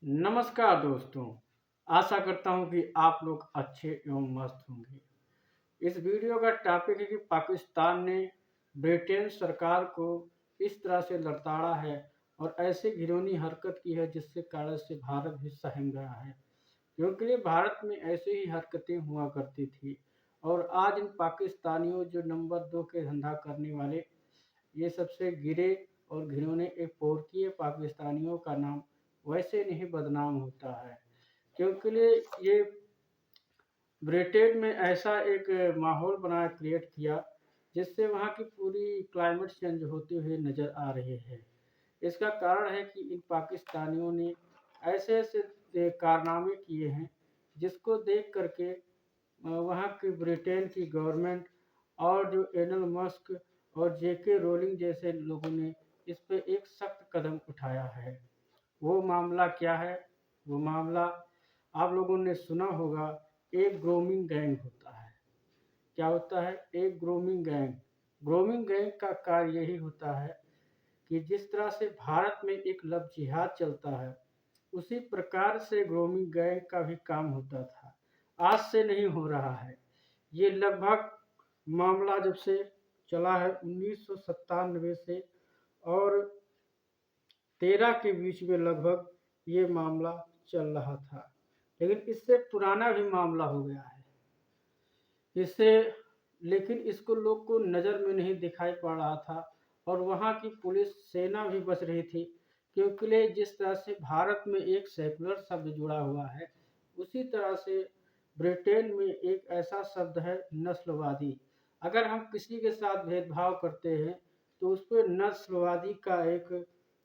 नमस्कार दोस्तों। आशा करता हूँ कि आप लोग अच्छे एवं मस्त होंगे। इस वीडियो का टॉपिक है कि पाकिस्तान ने ब्रिटेन सरकार को इस तरह से लताड़ा है और ऐसे घिनौनी हरकत की है जिसके कारण से भारत भी सहम गया है, क्योंकि भारत में ऐसे ही हरकतें हुआ करती थी। और आज इन पाकिस्तानियों जो नंबर 2 के धंधा करने वाले, ये सबसे गिरे और घिनौने एक पोरकीय पाकिस्तानियों का नाम वैसे नहीं बदनाम होता है, क्योंकि ये ब्रिटेन में ऐसा एक माहौल बना क्रिएट किया जिससे वहाँ की पूरी क्लाइमेट चेंज होते हुए नज़र आ रहे हैं। इसका कारण है कि इन पाकिस्तानियों ने ऐसे ऐसे कारनामे किए हैं जिसको देख करके वहाँ की ब्रिटेन की गवर्नमेंट और जो एलन मस्क और जेके रोलिंग जैसे लोगों ने इस पे एक सख्त कदम उठाया है। वो मामला क्या है? वो मामला आप लोगों ने सुना होगा। एक ग्रूमिंग गैंग होता है। क्या होता है? एक ग्रूमिंग गैंग। ग्रूमिंग गैंग का कार्य यही होता है कि जिस तरह से भारत में एक लव जिहाद चलता है, उसी प्रकार से ग्रूमिंग गैंग का भी काम होता था। आज से नहीं हो रहा है। ये लगभग मामला जब से चला है 1997 से और 13 के बीच में लगभग ये मामला चल रहा था, लेकिन इससे पुराना भी मामला हो गया है इससे। लेकिन इसको लोग को नज़र में नहीं दिखाई पड़ रहा था और वहाँ की पुलिस सेना भी बच रही थी, क्योंकि जिस तरह से भारत में एक सेकुलर शब्द जुड़ा हुआ है, उसी तरह से ब्रिटेन में एक ऐसा शब्द है नस्लवादी। अगर हम किसी के साथ भेदभाव करते हैं तो उस पर नस्लवादी का एक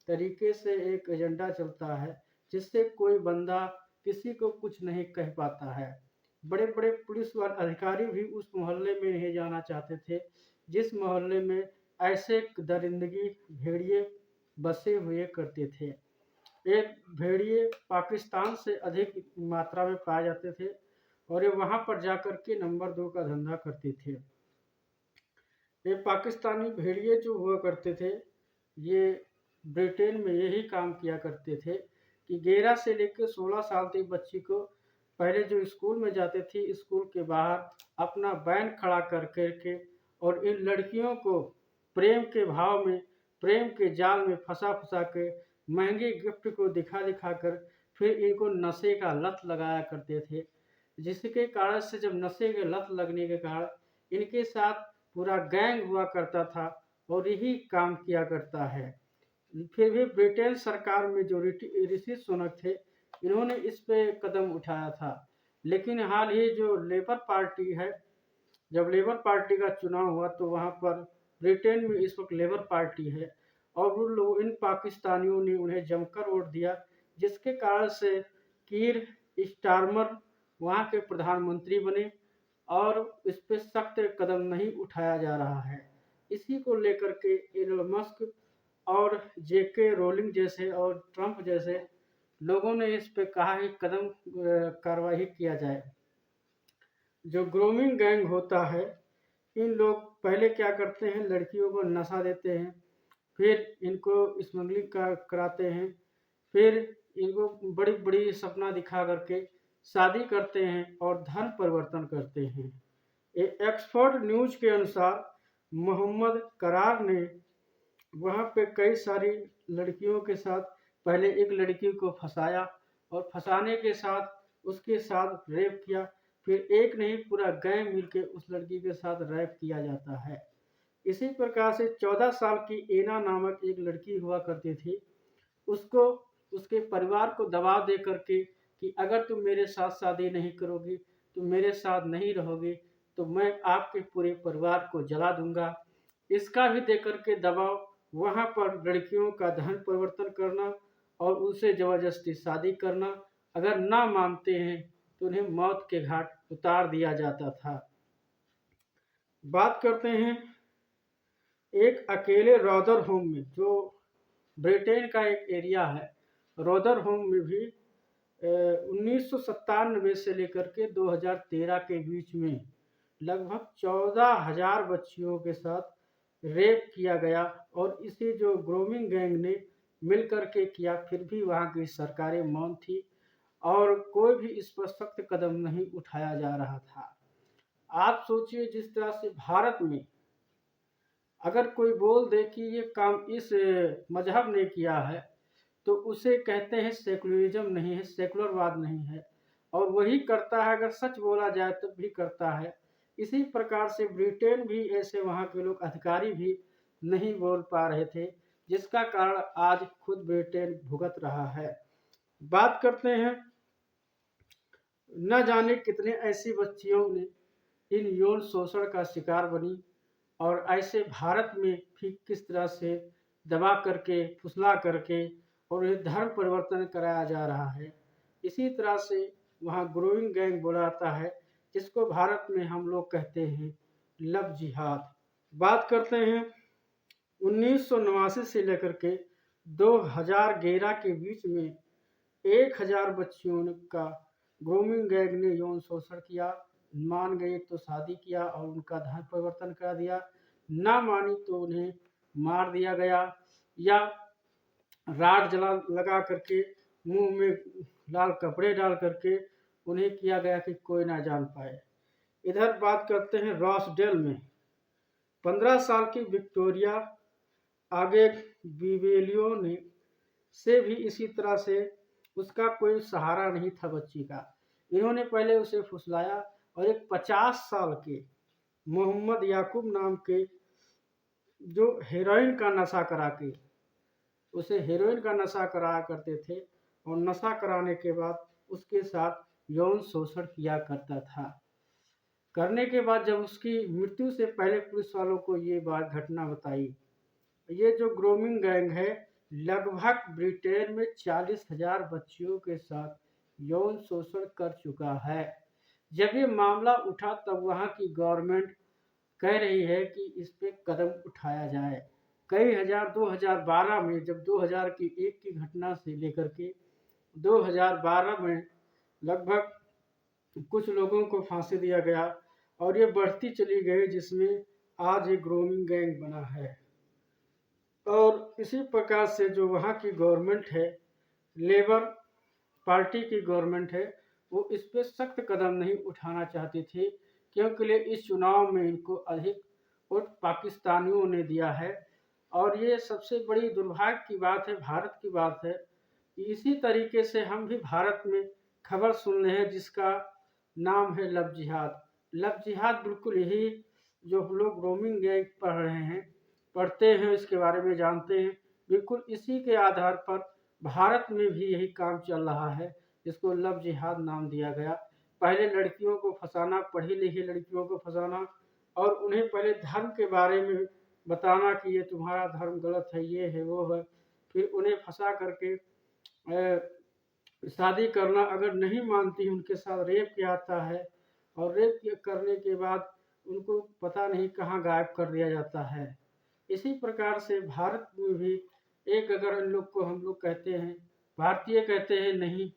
तरीके से एक एजेंडा चलता है, जिससे कोई बंदा किसी को कुछ नहीं कह पाता है। बड़े बड़े पुलिस वाले अधिकारी भी उस मोहल्ले में नहीं जाना चाहते थे जिस मोहल्ले में ऐसे दरिंदगी भेड़िए बसे हुए करते थे। एक भेड़िए पाकिस्तान से अधिक मात्रा में पाए जाते थे और ये वहाँ पर जाकर के नंबर 2 का धंधा करते थे। ये पाकिस्तानी भेड़िए जो हुआ करते थे, ये ब्रिटेन में यही काम किया करते थे कि 11 से लेकर 16 साल तक बच्ची को पहले जो स्कूल में जाते थे, स्कूल के बाहर अपना बैन खड़ा कर करके और इन लड़कियों को प्रेम के भाव में, प्रेम के जाल में फंसा फंसा के महंगे गिफ्ट को दिखा दिखा कर फिर इनको नशे का लत लगाया करते थे, जिसके कारण से जब नशे के लत लगने के कारण इनके साथ पूरा गैंग हुआ करता था और यही काम किया करता है। फिर भी ब्रिटेन सरकार में जो ऋषि सुनक थे, इन्होंने इस पे कदम उठाया था। लेकिन हाल ही जो लेबर पार्टी है, जब लेबर पार्टी का चुनाव हुआ तो वहाँ पर ब्रिटेन में इस वक्त लेबर पार्टी है और उन लोग इन पाकिस्तानियों ने उन्हें जमकर वोट दिया, जिसके कारण से कीर स्टारमर वहाँ के प्रधानमंत्री बने और इस पे सख्त कदम नहीं उठाया जा रहा है। इसी को लेकर के एलन मस्क और जेके रोलिंग जैसे और ट्रंप जैसे लोगों ने इस पे कहा कि कदम कार्रवाई किया जाए। जो ग्रूमिंग गैंग होता है, इन लोग पहले क्या करते हैं, लड़कियों को नशा देते हैं, फिर इनको स्मगलिंग कराते हैं, फिर इनको बड़ी बड़ी सपना दिखा करके शादी करते हैं और धन परिवर्तन करते हैं। एक्सपर्ट न्यूज के अनुसार मोहम्मद करार ने वहाँ पे कई सारी लड़कियों के साथ पहले एक लड़की को फंसाया और फंसाने के साथ उसके साथ रेप किया, फिर एक नहीं पूरा गैंग मिलके उस लड़की के साथ रेप किया जाता है। इसी प्रकार से 14 साल की एना नामक एक लड़की हुआ करती थी, उसको उसके परिवार को दबाव दे करके कि अगर तुम मेरे साथ शादी नहीं करोगी, तुम मेरे साथ नहीं रहोगे, तो मैं आपके पूरे परिवार को जला दूंगा। इसका भी दे करके दबाव, वहाँ पर लड़कियों का धन परिवर्तन करना और उनसे ज़बरदस्ती शादी करना। अगर ना मानते हैं तो उन्हें मौत के घाट उतार दिया जाता था। बात करते हैं एक अकेले रॉदरहोम में, जो ब्रिटेन का एक एरिया है। रॉदरहोम में भी 1997 से लेकर के 2013 के बीच में लगभग 14,000 बच्चियों के साथ रेप किया गया और इसी जो ग्रूमिंग गैंग ने मिल कर के किया, फिर भी वहाँ की सरकारें मौन थी और कोई भी इस पर सख्त कदम नहीं उठाया जा रहा था। आप सोचिए, जिस तरह से भारत में अगर कोई बोल दे कि ये काम इस मजहब ने किया है, तो उसे कहते हैं सेकुलरिज्म नहीं है, सेकुलरवाद नहीं है, और वही करता है। अगर सच बोला जाए तो भी करता है। इसी प्रकार से ब्रिटेन भी ऐसे, वहाँ के लोग अधिकारी भी नहीं बोल पा रहे थे, जिसका कारण आज खुद ब्रिटेन भुगत रहा है। बात करते हैं, न जाने कितने ऐसी बच्चियों ने इन यौन शोषण का शिकार बनी, और ऐसे भारत में भी किस तरह से दबा करके, फुसला करके और ये धर्म परिवर्तन कराया जा रहा है। इसी तरह से वहाँ ग्रोइंग गैंग बोला जाता है, जिसको भारत में हम लोग कहते हैं लव जिहाद। बात करते हैं 1989 से लेकर के 2011 के बीच में 1000 बच्चियों का ग्रूमिंग गैंग ने यौन शोषण किया। मान गए तो शादी किया और उनका धर्म परिवर्तन करा दिया, ना मानी तो उन्हें मार दिया गया, या राड जला लगा करके मुंह में लाल कपड़े डाल करके उन्हें किया गया कि कोई ना जान पाए। इधर बात करते हैं रॉसडेल में 15 साल की विक्टोरिया आगे बिबेलियो ने से भी इसी तरह से, उसका कोई सहारा नहीं था बच्ची का। इन्होंने पहले उसे फुसलाया और एक 50 साल के मोहम्मद याकूब नाम के, जो हेरोइन का नशा करा के, उसे हेरोइन का नशा कराया करते थे, और नशा कराने के बाद उसके साथ यौन शोषण किया करता था। करने के बाद जब उसकी मृत्यु से पहले पुलिस वालों को ये बात घटना बताई। ये जो ग्रूमिंग गैंग है, लगभग ब्रिटेन में 40,000 बच्चियों के साथ यौन शोषण कर चुका है। जब ये मामला उठा तब वहाँ की गवर्नमेंट कह रही है कि इस पे कदम उठाया जाए। कई हजार 2012 में, जब 2001 की घटना से लेकर के 2012 में लगभग कुछ लोगों को फांसी दिया गया, और ये बढ़ती चली गई, जिसमें आज ये ग्रूमिंग गैंग बना है। और इसी प्रकार से जो वहाँ की गवर्नमेंट है, लेबर पार्टी की गवर्नमेंट है, वो इस पे सख्त कदम नहीं उठाना चाहती थी, क्योंकि इस चुनाव में इनको अधिक वोट पाकिस्तानियों ने दिया है। और ये सबसे बड़ी दुर्भाग्य की बात है, भारत की बात है। इसी तरीके से हम भी भारत में खबर सुन रहे हैं, जिसका नाम है लव जिहाद। लव जिहाद बिल्कुल यही, जो हम लोग ग्रूमिंग गैंग पढ़ रहे हैं, पढ़ते हैं, इसके बारे में जानते हैं, बिल्कुल इसी के आधार पर भारत में भी यही काम चल रहा है, जिसको लव जिहाद नाम दिया गया। पहले लड़कियों को फंसाना, पढ़ी लिखी लड़कियों को फंसाना, और उन्हें पहले धर्म के बारे में बताना कि ये तुम्हारा धर्म गलत है, ये है, वो है। फिर उन्हें फंसा करके शादी करना, अगर नहीं मानती उनके साथ रेप किया जाता है, और रेप करने के बाद उनको पता नहीं कहाँ गायब कर दिया जाता है। इसी प्रकार से भारत में भी एक, अगर इन लोग को हम लोग कहते हैं, भारतीय कहते हैं नहीं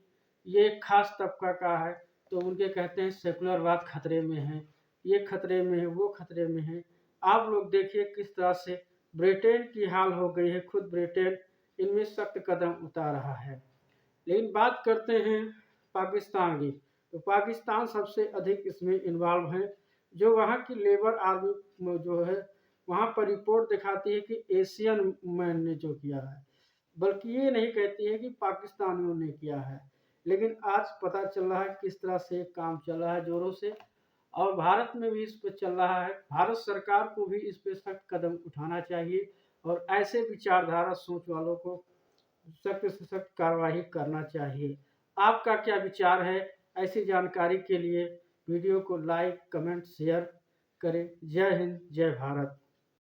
ये एक खास तबका का है, तो उनके कहते हैं सेकुलरवाद खतरे में है, ये खतरे में है, वो खतरे में है। आप लोग देखिए किस तरह से ब्रिटेन की हाल हो गई है, खुद ब्रिटेन इनमें सख्त कदम उठा रहा है। लेकिन बात करते हैं पाकिस्तान की, तो पाकिस्तान सबसे अधिक इसमें इन्वॉल्व है। जो वहाँ की लेबर आर्मी जो है, वहाँ पर रिपोर्ट दिखाती है कि एशियन मैन ने जो किया है, बल्कि ये नहीं कहती है कि पाकिस्तानियों ने किया है। लेकिन आज पता चल रहा है किस तरह से काम चल रहा है जोरों से, और भारत में भी इस पर चल रहा है। भारत सरकार को भी इस पर सख्त कदम उठाना चाहिए, और ऐसे विचारधारा सोच वालों को सख्त से सख्त कार्रवाई करना चाहिए। आपका क्या विचार है? ऐसी जानकारी के लिए वीडियो को लाइक, कमेंट, शेयर करें। जय हिंद, जय भारत।